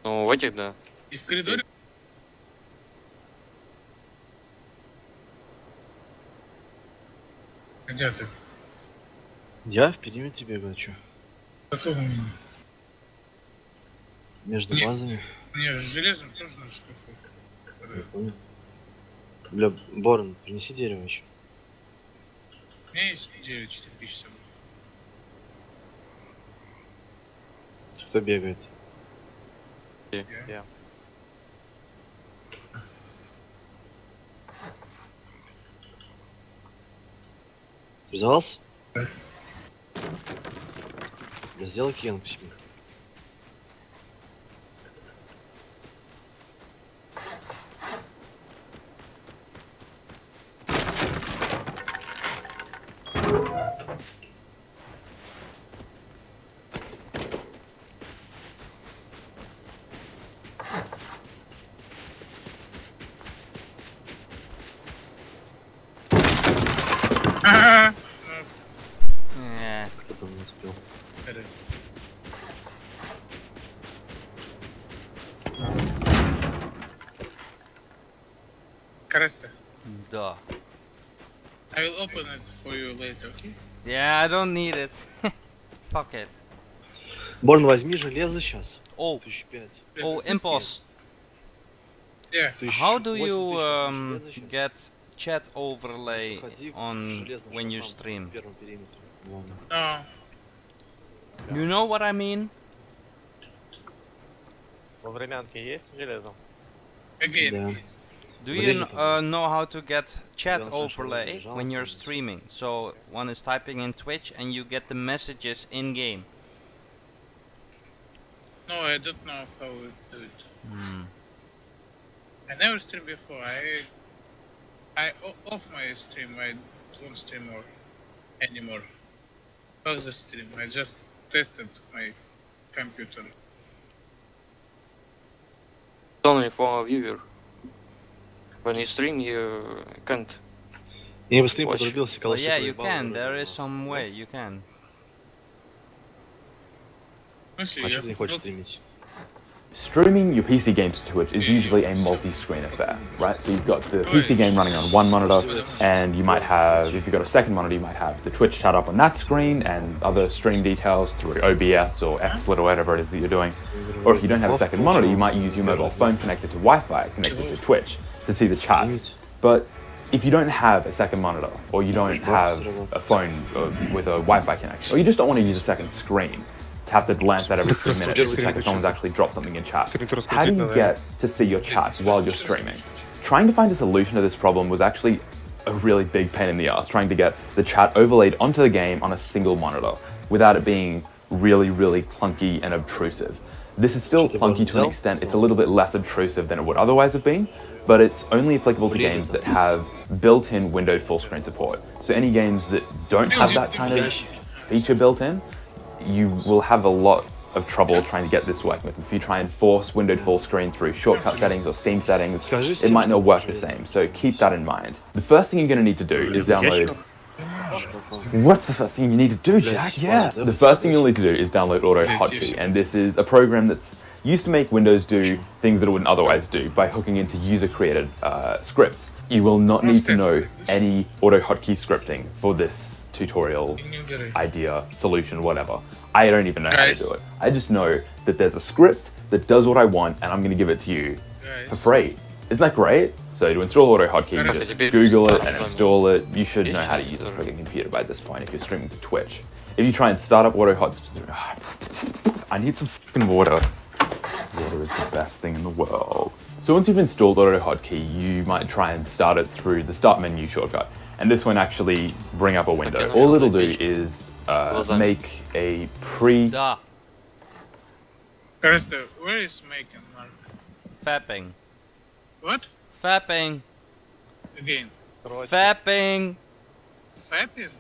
Ну, в этих, да. И в коридоре? Где ты? Я в периметре бегаю, чё? Какого имени? Между Не. базами. Мне железо тоже на шкафу. Я понял. Бля, Борн, принеси дерево еще. У меня есть 9-4 тысячи с собой. Кто бегает? Я. Взялся? Да. Да сделай кенг себе. Кто там не успел? Coresta. Coresta. Да. I will open it for you later, okay? Yeah, I don't need it. Fuck it. Борн, возьми железо сейчас. Oh, 1005. oh, impulse. Yeah. How do you 8000 железа щас. get chat overlay Входи в on железный when you шкаф stream? в первом периметре. Вон. No. You know what I mean? Во времянке есть железо? Again. Да. Do Well, you then you can know how to get chat Yeah, that's overlay actually when you're really streaming? So one is typing in Twitch and you get the messages in game. No, I don't know how to do it. Hmm. I never streamed before. Off my stream. I don't stream more anymore. Off the stream. I just tested my computer. Only for a viewer. When you stream, you can't. Я быстрее Watch. подрубился, Well, колосок yeah, you проебал, can. вроде There бы. is some way you can. А что ты не хочешь стримить? Streaming your PC games to Twitch is usually a multi-screen affair, right? So you've got the PC game running on one monitor, and you might have, if you've got a second monitor, you might have the Twitch chat up on that screen and other stream details through OBS or XSplit or whatever it is that you're doing. Or if you don't have a second monitor, you might use your mobile phone connected to Wi-Fi, connected to Twitch, to see the chat. But if you don't have a second monitor, or you don't have a phone with a Wi-Fi connection, or you just don't want to use a second screen, to have to glance at every 3 minutes to check if someone's actually dropped something in chat. How do you get to see your chat while you're streaming? Trying to find a solution to this problem was actually a really big pain in the ass, trying to get the chat overlaid onto the game on a single monitor without it being really, really clunky and obtrusive. This is still clunky to an extent. It's a little bit less obtrusive than it would otherwise have been, but it's only applicable to games that have built-in windowed full screen support. So any games that don't have that kind of feature built in, you will have a lot of trouble trying to get this working with them. If you try and force windowed full screen through shortcut settings or Steam settings, it might not work the same, so keep that in mind. The first thing you're going to need to do is download... What's the first thing you need to do, Jack? Yeah! The first thing you'll need to do is download AutoHotkey, and this is a program that's used to make Windows do things that it wouldn't otherwise do by hooking into user-created scripts. You will not need to know any AutoHotkey scripting for this tutorial, idea, solution, whatever. I don't even know how to do it. I just know that there's a script that does what I want and I'm going to give it to you for free. Isn't that great? So to install AutoHotkey, you just Google it and install it. You should know how to use a friggin' computer by this point if you're streaming to Twitch. If you try and start up AutoHotkey, I need some fucking water. Water is the best thing in the world. So once you've installed AutoHotkey, you might try and start it through the start menu shortcut. And this won't actually bring up a window. All it'll do is make a Da. Coresta, where is making, Mark? Fapping. What? Fapping. Again. Fapping. Fapping?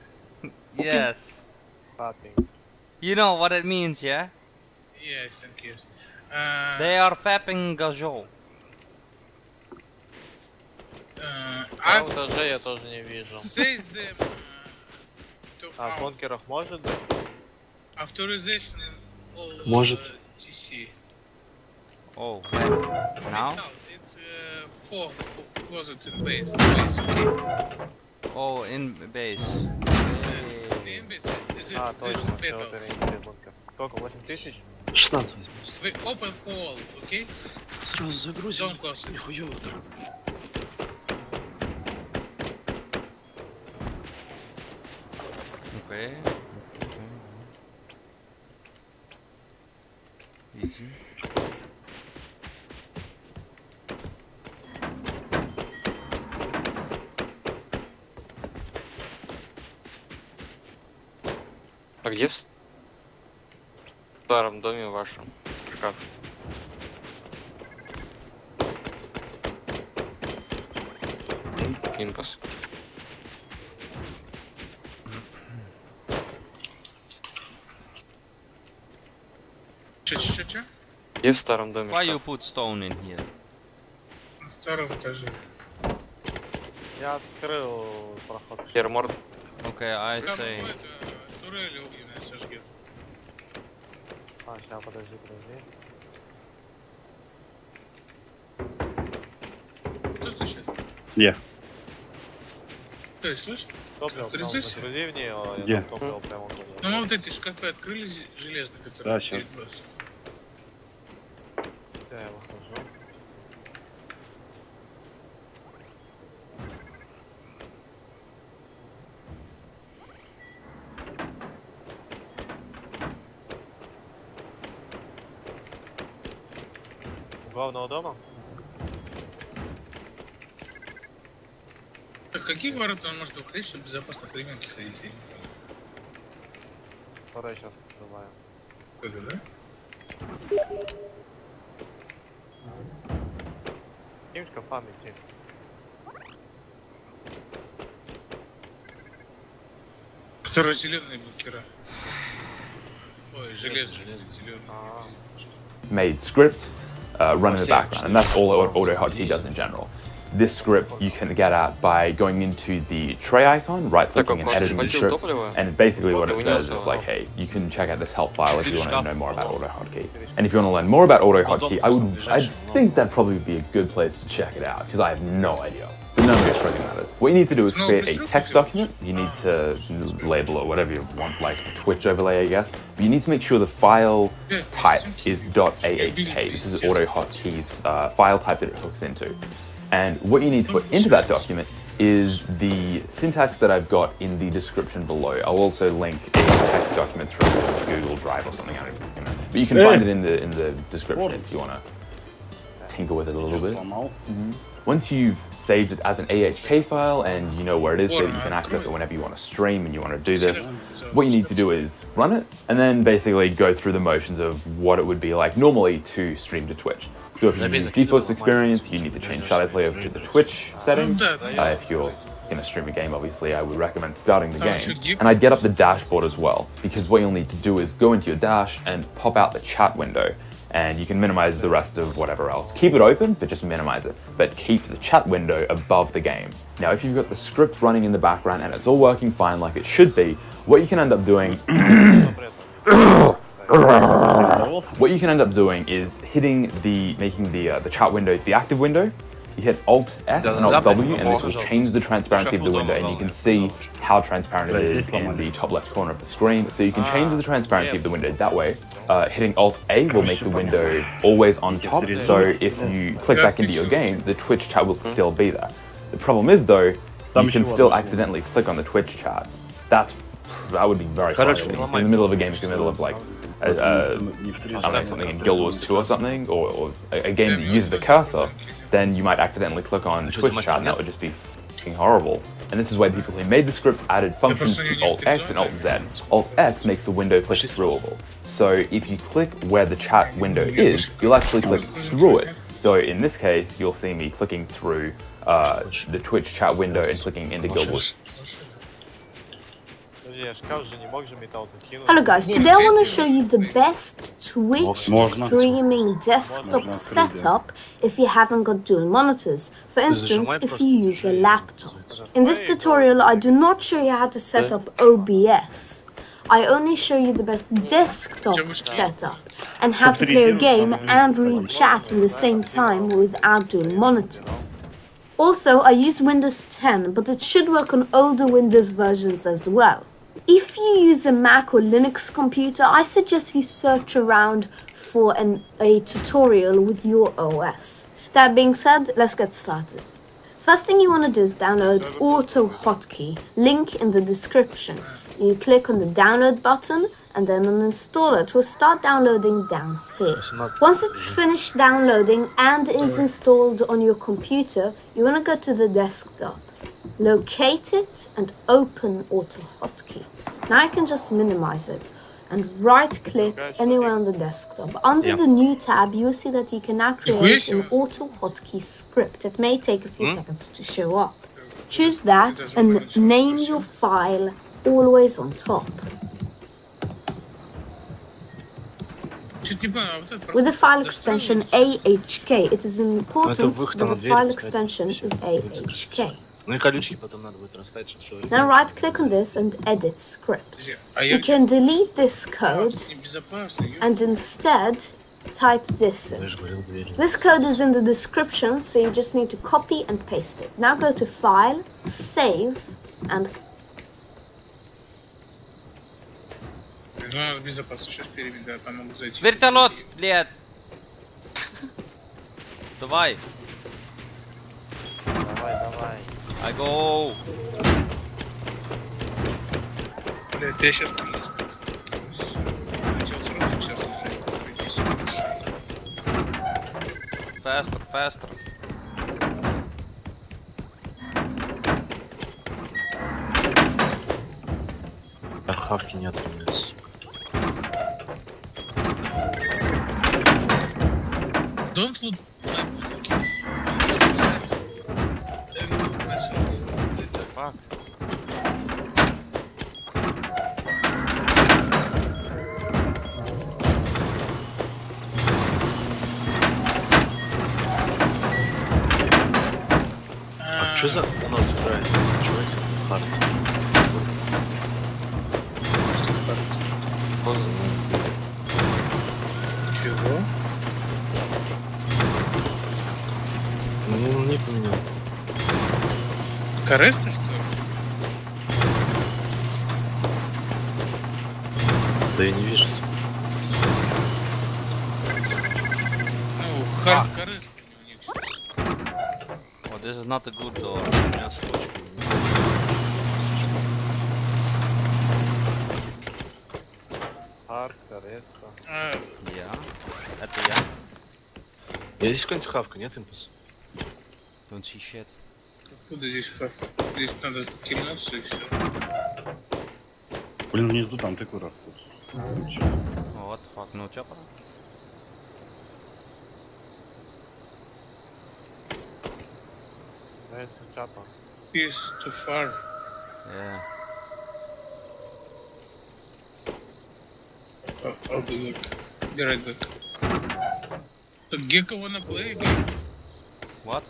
Yes. Fapping. You know what it means, yeah? Yeah, I think yes. They are fapping Gajol. Даже я тоже не вижу. Say them to А в бункерах может быть? authorization in all Может. TC. Oh, where? Now? It's 4 closet in base. Base, okay? Oh, in base. The in base. This А, is точно, petals. бункер. Сколько, 8000? 16 возьму. We open for all, okay? Сразу загрузим. Don't close it. Нихуя. Okay. Easy. А где в старом доме вашем шкаф? Импас. Че? Где в старом доме Why you шкаф? put stone in here? На втором этаже. Я открыл проход. Термор. Okay, I Там say. это турель огненная сожгет. А, сейчас, подожди. Кто слышит? Я. Ты слышишь? Топливо, Ты потом здесь? загрузи в нее, а Где? я там топливо прямо в Ну мы вот эти шкафы открыли железные, которые Да, щас. перед боссом. Да, я выхожу. У главного дома? Так какие ворота он может выходить, чтобы безопасно к ремонту ходить? Я не понял. Второй сейчас открываю. Это, да? Каким шкафам идти? Которые зеленые бункера. Ой, железные, зеленые. А, Made script run in the background, and that's all AutoHotkey does in general. This script you can get at by going into the tray icon, right-clicking and editing the script, and basically what it says is like, hey, you can check out this help file if you want to know more about AutoHotkey. And if you want to learn more about AutoHotkey, I think that'd probably be a good place to check it out, because I have no idea. But none of this really matters. What you need to do is create a text document. You need to label it whatever you want, like Twitch overlay, I guess. But you need to make sure the file type is .ahk. This is AutoHotkey's file type that it hooks into. And what you need to put into that document is the syntax that I've got in the description below. I'll also link a text document through Google Drive or something. I don't know. But you can find it in the description if you want to tinker with it a little bit. Once you've saved it as an AHK file and you know where it is so that you can access it whenever you want to stream and you want to do this, what you need to do is run it and then basically go through the motions of what it would be like normally to stream to Twitch. So if you use GeForce Experience, you need to change shadow play over to the Twitch settings. If you're going to stream a game, obviously, I would recommend starting the game. And I'd get up the dashboard as well, because what you'll need to do is go into your dash and pop out the chat window, and you can minimize the rest of whatever else. Keep it open, but just minimize it. But keep the chat window above the game. Now, if you've got the script running in the background and it's all working fine like it should be, what you can end up doing is making the chat window the active window. You hit Alt S and Alt W, and this will change the transparency of the window, and you can see how transparent it is in the top left corner of the screen. So you can change the transparency of the window that way. Hitting Alt A will make the window always on top, so if you click back into your game, the Twitch chat will still be there. The problem is though, you can still accidentally click on the Twitch chat. That would be very frustrating. In the middle of a game, in the middle of like I don't know, something in Guild Wars 2 or something, or a game that uses a cursor, then you might accidentally click on Twitch chat and that would just be fucking horrible. And this is why people who made the script added functions to Alt X and Alt Z. Alt X makes the window click throughable. So if you click where the chat window is, you'll actually click through it. So in this case, you'll see me clicking through the Twitch chat window and clicking into Guild Wars. Hello guys, today I want to show you the best Twitch streaming desktop setup if you haven't got dual monitors. For instance, if you use a laptop. In this tutorial I do not show you how to set up OBS. I only show you the best desktop setup and how to play a game and read chat at the same time without dual monitors. Also, I use Windows 10, but it should work on older Windows versions as well. If you use a Mac or Linux computer, I suggest you search around for a tutorial with your OS. That being said, let's get started. First thing you want to do is download Auto Hotkey, link in the description. You click on the download button and then on installer. It will start downloading down here. Once it's finished downloading and is installed on your computer, you want to go to the desktop, locate it and open Auto Hotkey. Now you can just minimize it and right click anywhere on the desktop. Under the new tab you will see that you can now create an Auto Hotkey script. It may take a few seconds to show up. Choose that and name your file always on top. With the file extension AHK, it is important that the file extension is AHK. Now right click on this and edit script. You can delete this code and instead type this in. This code is in the description, so you just need to copy and paste it. Now go to File, Save and Вертолет, блядь! Давай! Давай. I go! Блять, я сейчас хотел сразу сейчас лежать. Пойди сюда. Faster, faster. Хавки нет у меня, сука. Don't loot my booty. I will loot myself later. Fuck. А что за у нас играет? Чего это? Хард. Чего? Ну, не поменял. Coresta, что ли? Да я не вижу. Ну, хард Coresta у них сейчас. Oh, this is not a good door. У меня строчка. Арк, Coresta. Yeah. Это я. Я здесь какая-нибудь хавка, нет импульса? Don't see shit. Откуда здесь хавка? Здесь надо кильнуться и все. Блин, внизу там такой расход. Oh, what the fuck, no chopper? There's a chopper. It's too far. Yeah. I'll be back. Be right back. So Gecko wanna play a game? What?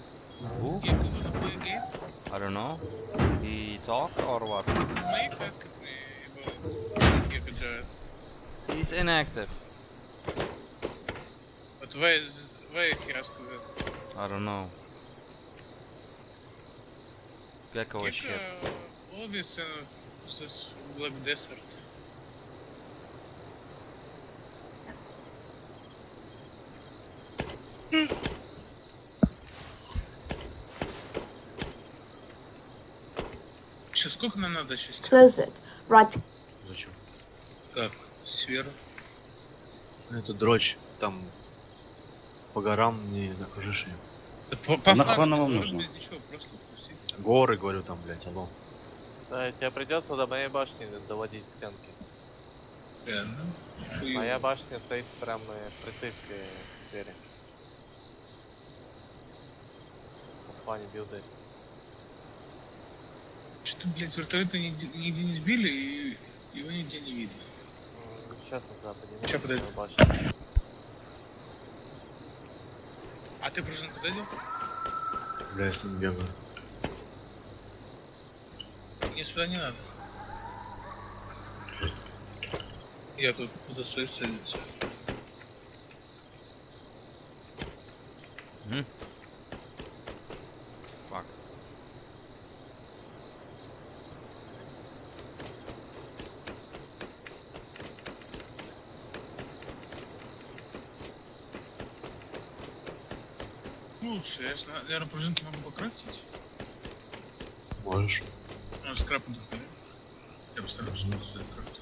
Who? Gecko wanna play a game? I don't know. He talk or what? May ask me about Gecko Giant. He's inactive. But why he asked that? I don't know. Gecko is shit. Always in this black desert. Сейчас сколько нам надо сейчас? close it. Right Зачем? Как? Сферу? Это дрочь. Там по горам не окружишь ее. Да по Нахуй факту, нам вроде нужно? без ничего, просто отпустить. Горы, говорю, там, блядь, алло. Да, тебе придется до моей башни доводить стенки. Да, ну, хуёво. Моя башня стоит прямо прицепке к сфере. В плане билды. Что-то, блядь, вертолета нигде не сбили, и его нигде не видно. Сейчас на западе. Ща, подойди. Мою башню. А ты просто подойдешь? Бля, я с ним бегаю. Мне сюда не надо. Я тут буду своих садиться. Fuck. Лучше, я, наверное, пружинки могу покрафтить. Можешь. Ну, скрап отдохнуть. Я постараюсь, что сделать крафт.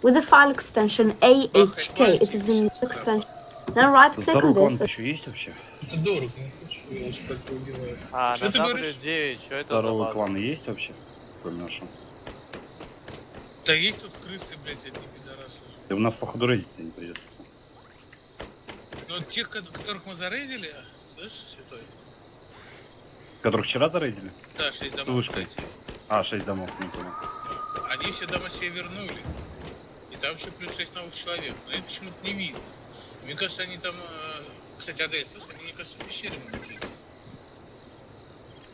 With the file extension AHK, it is an extension. Now right click on this. Еще есть вообще? Это дорого, не хочешь, я лучше как-то убиваю. А, Что на ты говоришь? W9, что это за Второго база? клана есть вообще? Кроме нашего. Да есть тут крысы, блядь, одни пидорасы. Да у нас походу рейдить не придется. Ну, тех, которых мы зарейдили, слышишь, святой? Которых вчера зарейдили? Да, 6 домов, Вышкой. кстати. А, 6 домов, не понял. Они все дома себе вернули. И там еще плюс 6 новых человек. Но их почему-то не видно. Мне кажется, они там... Кстати, Адель, слышь, они, мне кажется, в пещере могут жить.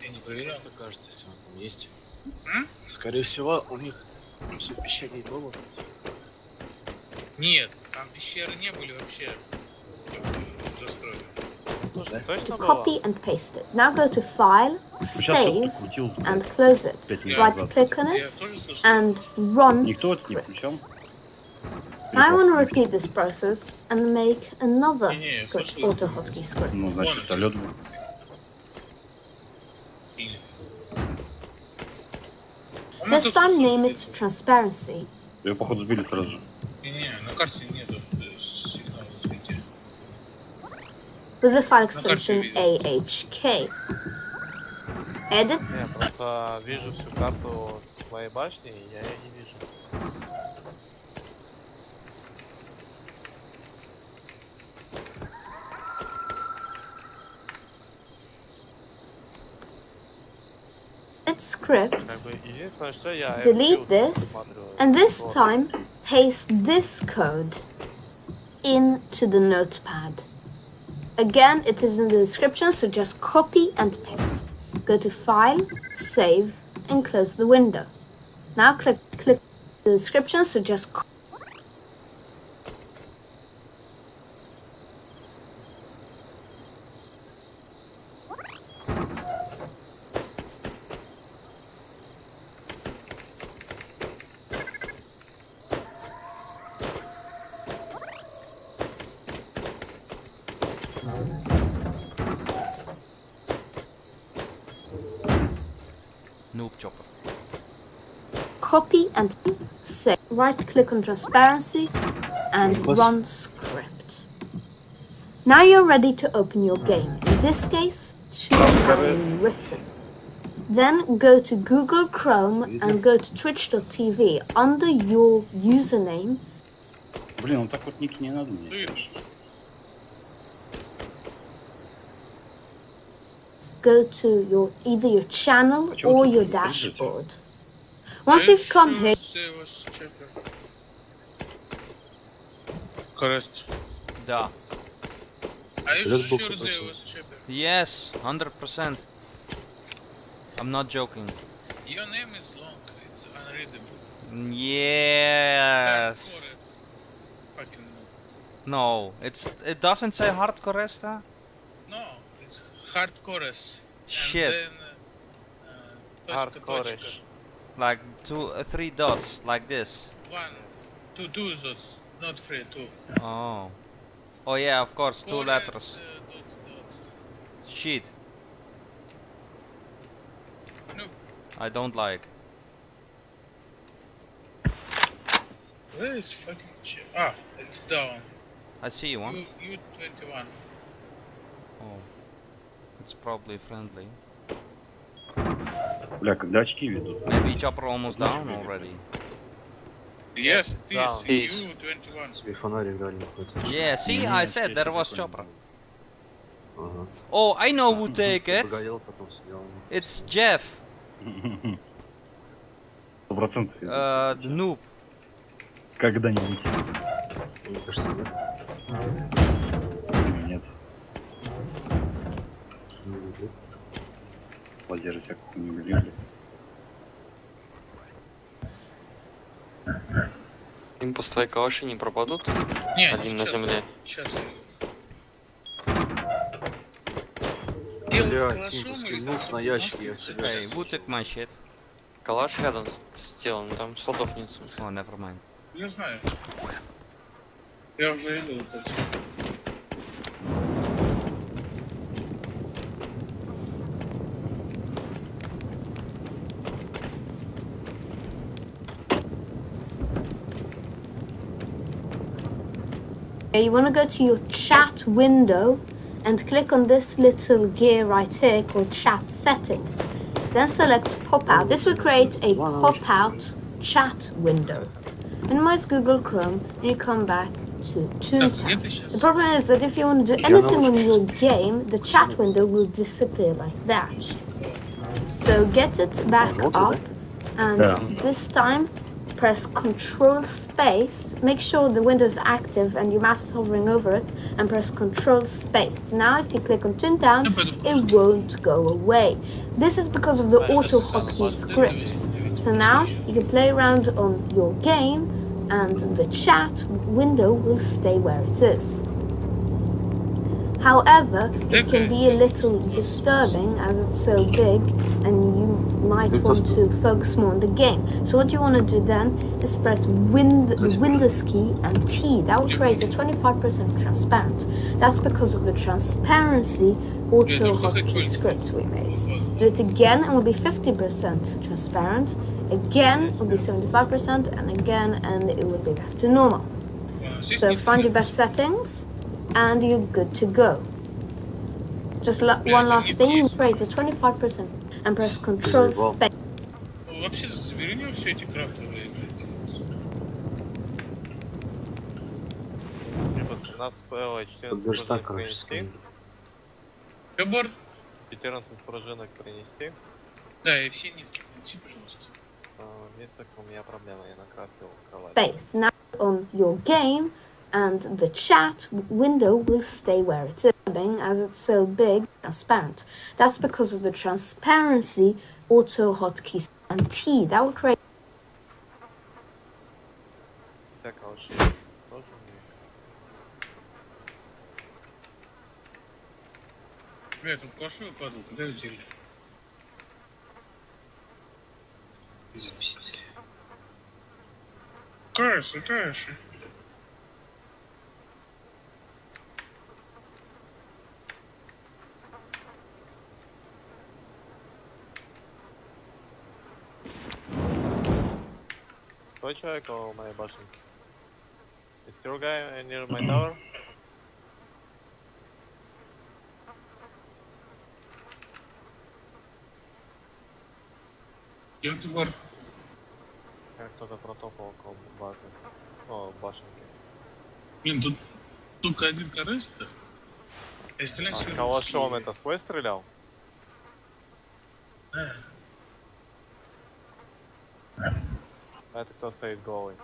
Я не проверял. Мне кажется, если он там есть. М? Скорее всего, у них все в пещере и было. Нет, там пещеры не были вообще застроены. Слушай, Да? точно было? Copy and paste it. Now go to File, Сейчас Save, кто-то крутил. and close it. 5 минут Right назад. click on Я it тоже слышал. and run Никто это не включал? script. Now I want to repeat this process and make another Не-не, script, слушай. auto hotkey script. Ну, значит, салют был. Или... This time name it transparency. Ее, походу, сбили сразу же. Не, на карте нету сигнала развития. With the file extension AHK. Edit. Не, просто вижу всю карту своей башни, и я ее не вижу. Script. Как бы единственное, что я Delete F9 this, смотрю. and this Вот. time paste this code into the notepad. Again, it is in the description, so just copy and paste. Go to File, Save, and close the window. Now click the description, so just Noob chopper. copy and save. Right click on transparency and run script. Now you're ready to open your game. In this case, to written. Then go to Google Chrome and go to twitch.tv. Under your username, Блин, вот так вот ники не надо мне. go to your either your channel or your dashboard. Once you've come here, Coresta. Da. Are you Red box sure is they also- was chopper? Yes, 100%. I'm not joking. Your name is long, it's unreadable. Yes. Coresta. Fucking No, it doesn't say hard Coresta. no, it's hardcore. Shit. And then Hardcore-ish. Like three dots, like this. two dots, not three, two. Oh. Oh yeah, of course, two letters. Dots. Shit. Nope. I don't like. Where is fucking chip? Ah, it's down. I see one. You 21. Oh. It's probably friendly. Бля, когда очки ведут? Maybe chopper almost down already. Yes, it is. down. You 21. Себе фонарик дали какой-то. Yeah, see, I said there was chopper. Ага. Oh, I know who take it. Погорел, потом сидел. It's Jeff, 100%. the noob. Когда-нибудь. Мне кажется, нет. Лазеры всякую не любят. Им пустые калаши не пропадут? Не, Один на сейчас, земле. сейчас. Дело с Бля, калашом Тим или поскользнулся там на ящике, я просто всегда... Hey, who took my shit? Калаш рядом с телом, там слотов нет. Oh, never mind. Я знаю. Я уже иду вот это. You want to go to your chat window and click on this little gear right here called chat settings. Then select pop out. This will create a pop out chat window. Minimize Google Chrome and you come back to Так, где Toontown. ты сейчас? The problem is that if you want to do anything on your game, the chat window will disappear like that. So get it back up, and this time press Control Space. Make sure the window is active and your mouse is hovering over it, and press Control Space. Now if you click on Toontown, it won't go away. This is because of the auto hotkey scripts. So now you can play around on your game and the chat window will stay where it is. However, it can be a little disturbing as it's so big and you might want to focus more on the game. So what you want to do then is press the Windows key and T. That will create a 25% transparent. That's because of the transparency auto hotkey script we made. Do it again and it will be 50% transparent. Again it will be 75% and again and it will be back to normal. So find your best settings and you're good to go. Just one last thing, you create a 25% and press Control Space. Вообще забери мне все эти крафтовые, блядь. Типа 17 ПЛ и 14 Верстак, пружинок короче, принести. Кабор? 14 пружинок принести. Да, и все нитки принеси, пожалуйста. Нет, так у меня проблема, я накрасил кровать. Space. Now on your game and the chat window will stay where it is, as it's so big, transparent. That's because of the transparency auto hotkeys and T. That will create. Так, а уж тоже Бля, тут кашу падал, куда ее дели? Запиздили. Каша. Кто человек у моей башенки? It's your guy near my tower? Где ты, Бар? Как кто-то протопал около базы. О, башенки. Блин, тут только один Coresta. А остальные все Калашом это свой стрелял? А это кто стоит голый?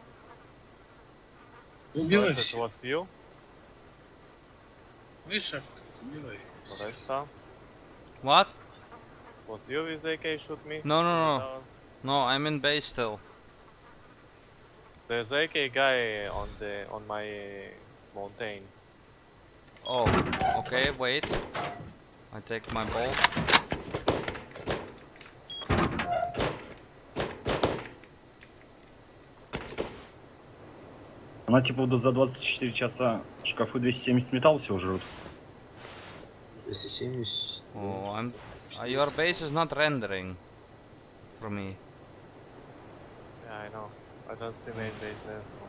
Убивай Это все. was you? Видишь, шапка, убивай. Coresta? What? Was you with AK shoot me? No. No, I'm in base still. There's AK guy on my mountain. Oh, okay, wait. I take my ball. Она типа за 24 часа шкафы 270 металла всего жрут. 270. Oh, your base is not rendering for me. Yeah, I know. I don't see main base there, so...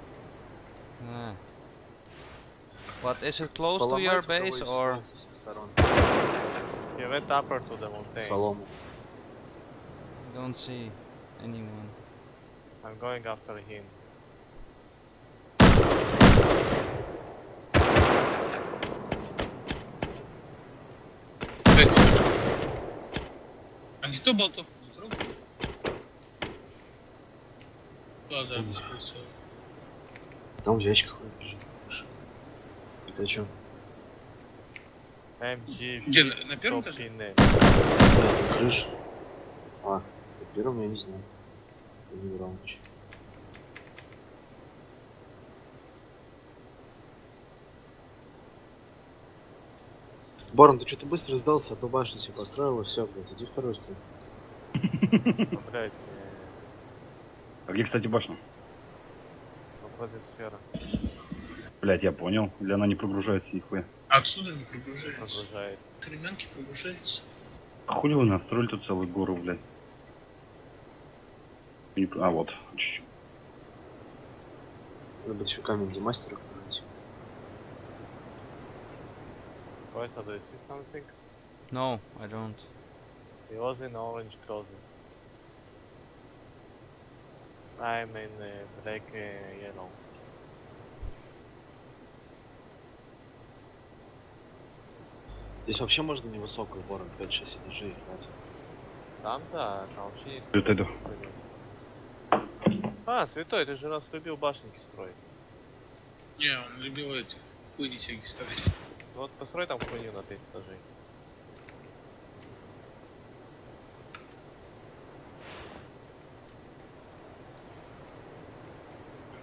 Yeah. But is it close to your base or? He went upper to the mountain. Солому. Don't see anyone. I'm going after him. А никто болтовку не трогал? Глаза без прицела. Там в ящиках лежит. Это о чем? MG. Где, на первом этаже? Крыша. А, на первом я не знаю. Я не брал ничего. Борн, ты что-то быстро сдался, одну башню себе построил, и все, блядь, иди второй стой. Блять, А где, кстати, башня? напротив сферы. Блять, я понял. Или она не прогружается нихуя? Отсюда не прогружается. Прогружается. Кременки прогружается. А хули вы настроили тут целую гору, блядь? А, вот. Чуть-чуть. Надо быть еще камень демастера купить. Coresta, do you see something? No, I don't. He was in orange clothes. I'm in black yellow. Здесь вообще можно невысокую, Борн, 5-6 этажей, хватит. Там, да, там вообще есть. Вот иду. А, святой, ты же нас любил башенки строить. Не, он любил эти хуйни всякие ставить. Вот построй там хуйню на 5 этажей.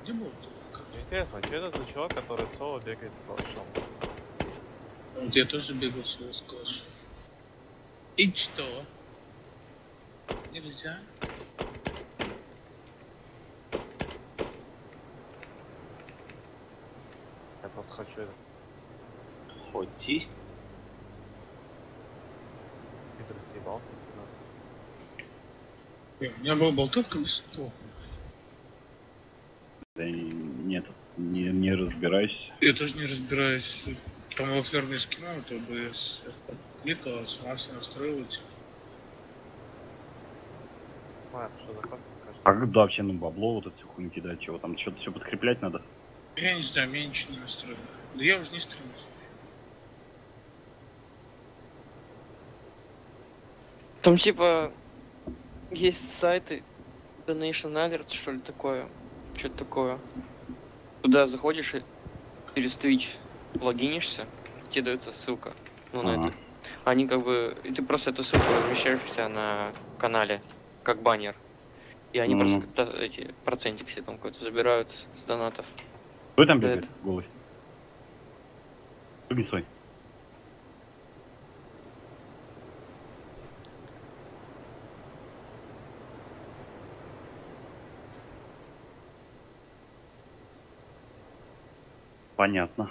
Где был? Интересно, что это за чувак, который соло бегает с калашом? Вот я тоже бегал с калашом. И что? Нельзя? Я просто хочу это. Хоти. Питер съебался. У меня была болтовка без скопа. Да и нет, не разбирайся. Я тоже не разбираюсь. Там лафлер мне скинул, это ОБС. Я кликал, сама все настроила. А, что за факт? А когда вообще на бабло вот эту хуйню кидать? Чего там? Что-то все подкреплять надо? Я не знаю, меня ничего не настроено. Да я уже не стримлю. Там типа есть сайты Donation Alert, что ли такое. Что-то такое. Туда заходишь и через Twitch логинишься, тебе дается ссылка. Ну, на это. Они как бы. И ты просто эту ссылку размещаешь у себя на канале, как баннер. И они просто эти процентик себе там какой-то забирают с донатов. Кто там бегает голый? Прыгни, Сой. Понятно.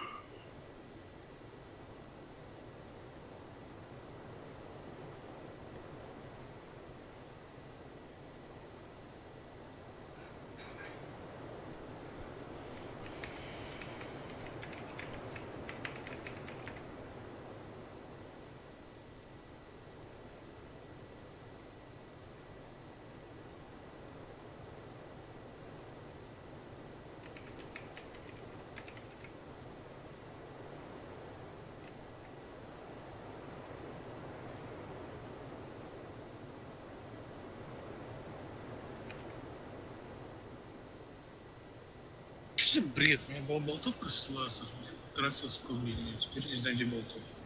Что за бред? У меня была болтовка с красовского линии, теперь не знаю, где болтовка.